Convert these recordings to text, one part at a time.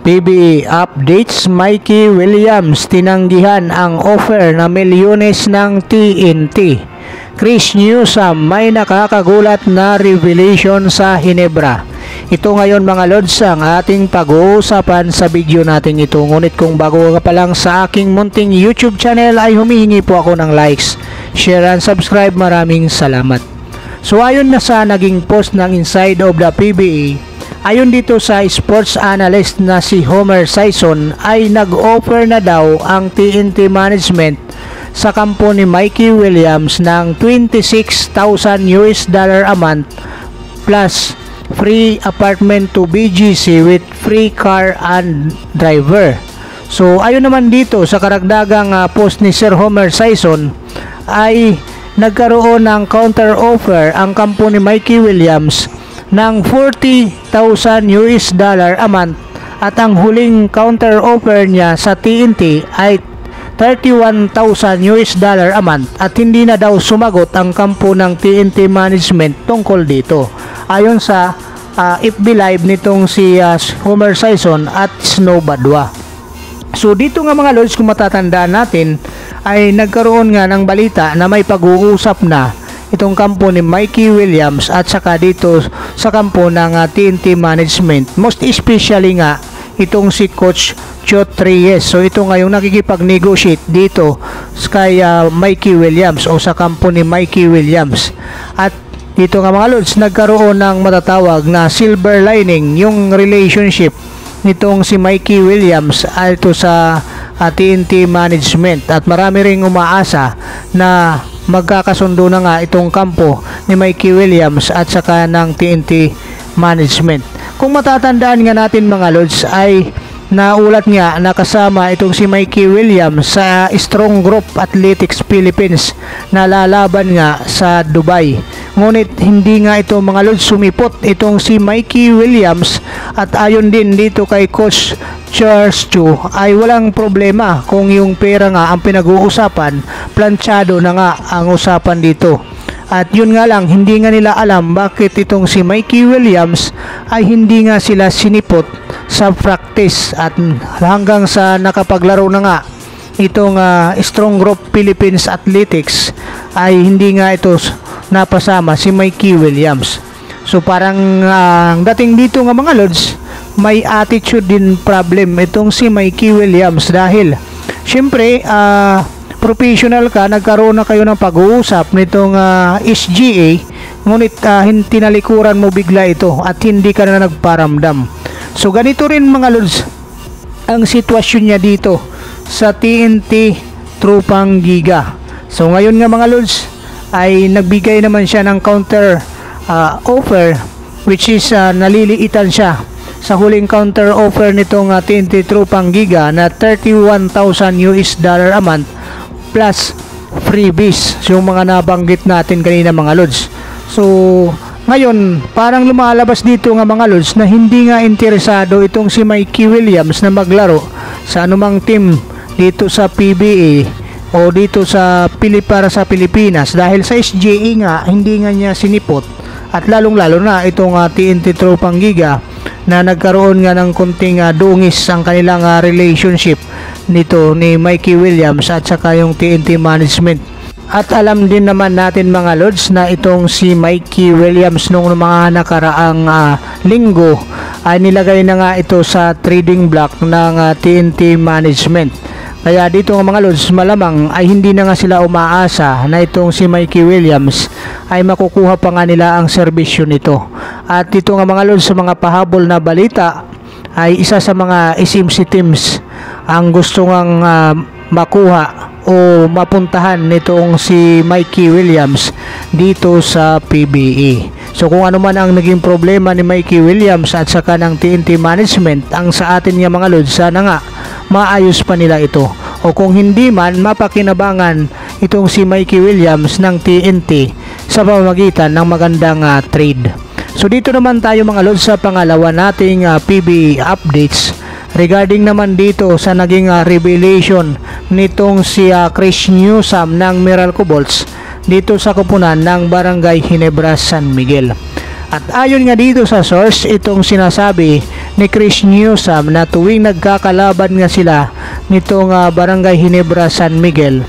PBA updates, Mikey Williams tinanggihan ang offer na milyones ng TNT. Chris Newsome, may nakakagulat na revelation sa Hinebra. Ito ngayon mga lods ang ating pag-uusapan sa video natin ito. Ngunit kung bago ka pa lang sa aking munting YouTube channel ay humihingi po ako ng likes, share and subscribe. Maraming salamat. So ayon na sa naging post ng Inside of the PBA, ayon dito sa sports analyst na si Homer Sison, ay nag-offer na daw ang TNT management sa kampo ni Mikey Williams ng $26,000 a month plus free apartment to BGC with free car and driver. So ayon naman dito sa karagdagang post ni Sir Homer Sison, ay nagkaroon ng counter offer ang kampo ni Mikey Williams ng $40,000 a month, at ang huling counter offer niya sa TNT ay $31,000 a month, at hindi na daw sumagot ang kampo ng TNT management tungkol dito. Ayon sa FB Live nitong si Homer Sison at Snow Badwa. So dito nga mga lods, kung matatandaan natin, ay nagkaroon nga ng balita na may pag-uusap na itong kampo ni Mikey Williams at saka dito sa kampo ng TNT management, most especially nga itong si Coach Chot Reyes. So ito ngayong nakikipag-negotiate dito kay Mikey Williams o sa kampo ni Mikey Williams. At dito nga mga lods, nagkaroon ng matatawag na silver lining yung relationship nitong si Mikey Williams ito sa TNT management, at marami ring umaasa na magkakasundo na nga itong kampo ni Mikey Williams at saka ng TNT management. Kung matatandaan nga natin mga lods, ay naulat nga nakasama itong si Mikey Williams sa Strong Group Athletics Philippines na lalaban nga sa Dubai. Ngunit hindi nga ito mga lods sumipot itong si Mikey Williams, at ayon din dito kay Coach Charles Chu ay walang problema kung yung pera nga ang pinag-uusapan, planchado na nga ang usapan dito. At yun nga lang, hindi nga nila alam bakit itong si Mikey Williams ay hindi nga sila sinipot sa practice, at hanggang sa nakapaglaro na nga itong Strong Group Philippines Athletics ay hindi nga ito napasama si Mikey Williams. So parang dating dito nga mga lods, may attitude din problem itong si Mikey Williams, dahil syempre professional ka, nagkaroon na kayo ng pag-uusap nitong SGA, ngunit tinalikuran mo bigla ito at hindi ka na nagparamdam. So ganito rin mga lods ang sitwasyon niya dito sa TNT Tropang Giga. So ngayon nga mga lods ay nagbigay naman siya ng counter offer, which is naliliitan siya sa huling counter offer nitong TNT Tropang Giga na $31,000 a month plus freebies, yung mga nabanggit natin kanina mga lods. So ngayon parang lumalabas dito nga mga lods na hindi nga interesado itong si Mikey Williams na maglaro sa anumang team dito sa PBA o dito sa para sa Pilipinas, dahil sa SGA nga hindi nga niya sinipot, at lalong lalo na itong TNT Tropang Giga na nagkaroon nga ng konting dungis ang kanilang relationship nito ni Mikey Williams at saka yung TNT management. At alam din naman natin mga lods na itong si Mikey Williams nung mga nakaraang linggo ay nilagay na nga ito sa trading block ng TNT management. Kaya dito nga mga lods, malamang ay hindi na nga sila umaasa na itong si Mikey Williams ay makukuha pa nga nila ang serbisyo nito. At dito nga mga lods, sa mga pahabol na balita ay isa sa mga SMC teams ang gusto ngang makuha o mapuntahan nitong si Mikey Williams dito sa PBA. So kung ano man ang naging problema ni Mikey Williams at saka ng TNT management, ang sa atin nga mga lods, sana nga maayos pa nila ito, o kung hindi man, mapakinabangan itong si Mikey Williams ng TNT sa pamamagitan ng magandang trade. So dito naman tayo mga lods sa pangalawa nating PBA updates regarding naman dito sa naging revelation nitong si Chris Newsome ng Meralco Bolts dito sa koponan ng Barangay Hinebra, San Miguel. At ayon nga dito sa source, itong sinasabi ni Chris Newsome na tuwing nagkakalaban nga sila nitong Barangay Ginebra San Miguel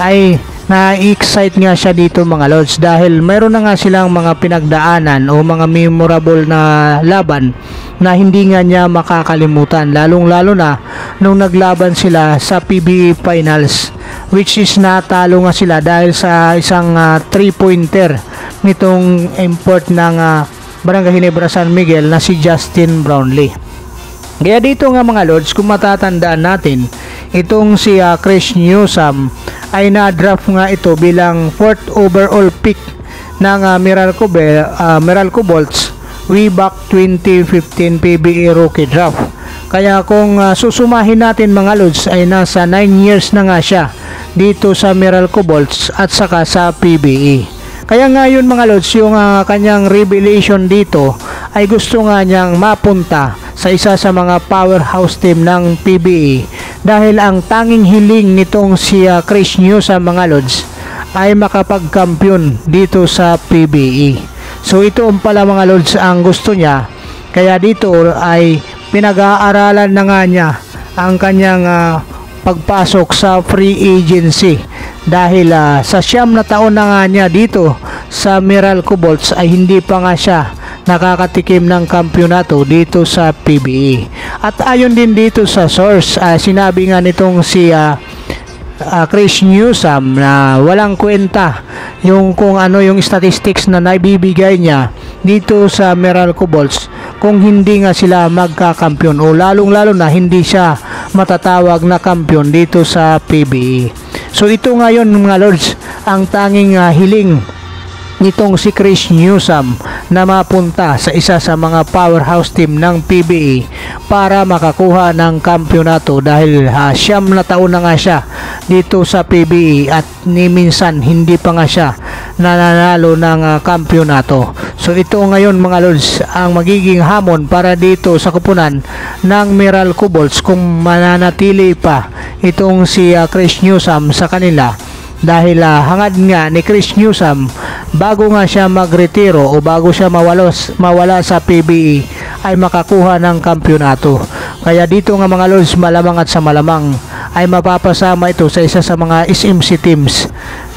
ay na-excite nga siya dito mga lods, dahil mayroon na nga silang mga pinagdaanan o mga memorable na laban na hindi nga niya makakalimutan, lalong lalo na nung naglaban sila sa PBA Finals, which is natalo nga sila dahil sa isang 3-pointer nitong import ng Barangay Ginebra San Miguel na si Justin Brownlee. Kaya dito nga mga lods, kung matatandaan natin, itong si Chris Newsome ay na-draft nga ito bilang 4th overall pick ng Meralco Bolts way back 2015 PBA Rookie Draft. Kaya kung susumahin natin mga lods ay nasa 9 years na nga siya dito sa Meralco Bolts at saka sa PBA. Kaya ngayon mga lods, yung kanyang revelation dito ay gusto nga niyang mapunta sa isa sa mga powerhouse team ng PBA, dahil ang tanging hiling nitong si Chris Newsome mga lods ay makapagkampiyon dito sa PBA. So ito pala mga lods ang gusto niya, kaya dito ay pinag-aaralan na nga niya ang kanyang pagpasok sa free agency, dahil sa 9 na taon na nga niya dito sa Meralco Bolts ay hindi pa nga siya nakakatikim ng kampyonato dito sa PBA. At ayon din dito sa source, sinabi nga nitong si Chris Newsome na walang kwenta yung kung ano yung statistics na naibibigay niya dito sa Meralco Bolts kung hindi nga sila magkakampyon, o lalong lalo na hindi siya matatawag na kampyon dito sa PBA. So ito ngayon mga lords ang tanging hiling nitong si Chris Newsome na mapunta sa isa sa mga powerhouse team ng PBA para makakuha ng kampyonato, dahil 9 na taon na nga siya dito sa PBA at ni minsan hindi pa nga siya nananalo ng kampyonato. So ito ngayon mga lords ang magiging hamon para dito sa kupunan ng Meralco Bolts kung mananatili pa itong si Chris Newsome sa kanila, dahil hangad nga ni Chris Newsome bago nga siya magretiro o bago siya mawala sa PBA ay makakuha ng kampyonato. Kaya dito nga mga lords, malamang at sa malamang ay mapapasama ito sa isa sa mga SMC teams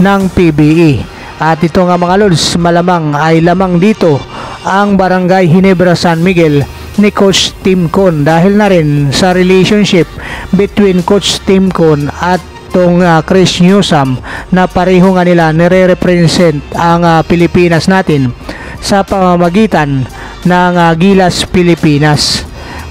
ng PBA. At ito nga mga lords, malamang ay lamang dito ang Barangay Ginebra San Miguel ni Coach Tim Con, dahil na rin sa relationship between Coach Tim Con at itong Chris Newsome na pareho nga nila nire-represent ang Pilipinas natin sa pamamagitan ng Gilas Pilipinas.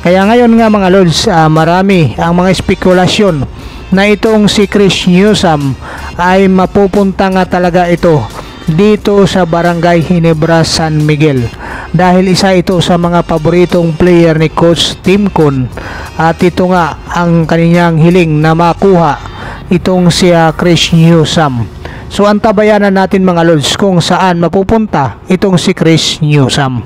Kaya ngayon nga mga lords, marami ang mga spekulasyon na itong si Chris Newsome ay mapupunta nga talaga ito dito sa Barangay Ginebra San Miguel, dahil isa ito sa mga paboritong player ni Coach Tim Con, at ito nga ang kanyang hiling na makuha itong si Chris Newsome. So antabayanan natin mga lords kung saan mapupunta itong si Chris Newsome.